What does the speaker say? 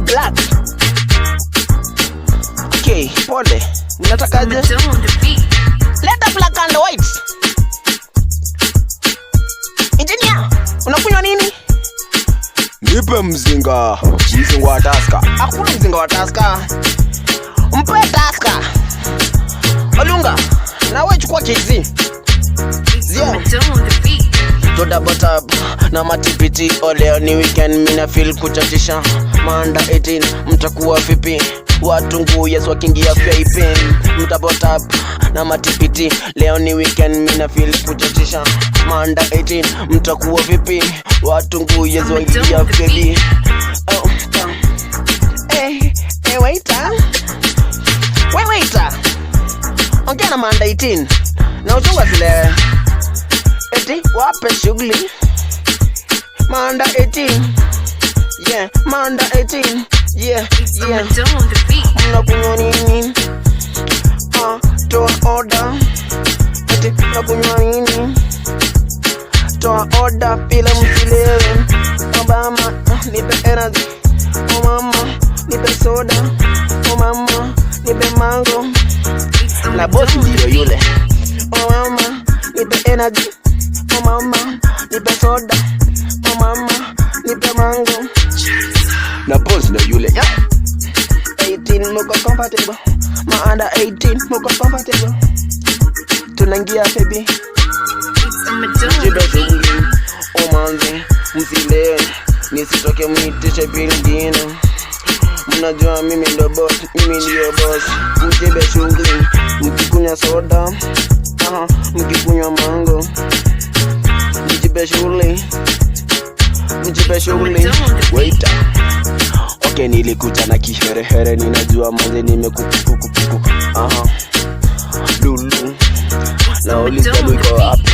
Black. Okay, pole. Mnatakaje? Leta black and white. Engineer, unakunywa nini? Nipe mzinga wa Tusker. Hakuna mzinga wa Tusker. Mpe Tusker. Olunga, na wewe chukua KZ. Zio. Toda botap na matipiti. Leo ni weekend, mina feel kuchatisha. Manda 18, mtakuwa vipi? Watu nguye wakiingia VIP. Mtabotap na matipiti. Leo ni weekend, mina feel kuchatisha. Manda 18, mtakuwa vipi? Watu nguye wakiingia VIP. Waiter. Waiter. Ongea na Manda 18. Na uchunga zile eti wape shughuli. Manda 18. Yeah, Manda 18. Yeah. Mnakunywa nini? Toa order. Eti mnakunywa nini? Toa order pila msilewe. Mama, nipe energy. Mama, nipe soda. Mama, nipe mango. Na boss ndio yule. Mama, nipe energy. Mama, nipe soda. Mama, nipe mango. Na boss ndio yule. 18 mko comfortable. Maanda 18 mko comfortable. Tunaingia baby. Jibe shughuli. Omanzi, msilewe. Nisitoke mnitishe pingine. Mnajua mimi ndo boss, mimi ndio boss. Mjibe shughuli, mkikunywa soda, mkikunywa mango. Mjibe shughuli. Waiter. Okay, nilikuja na kiherehere, ninajua manze nimekukukukuku. Lulu. Na uliza iko wapi?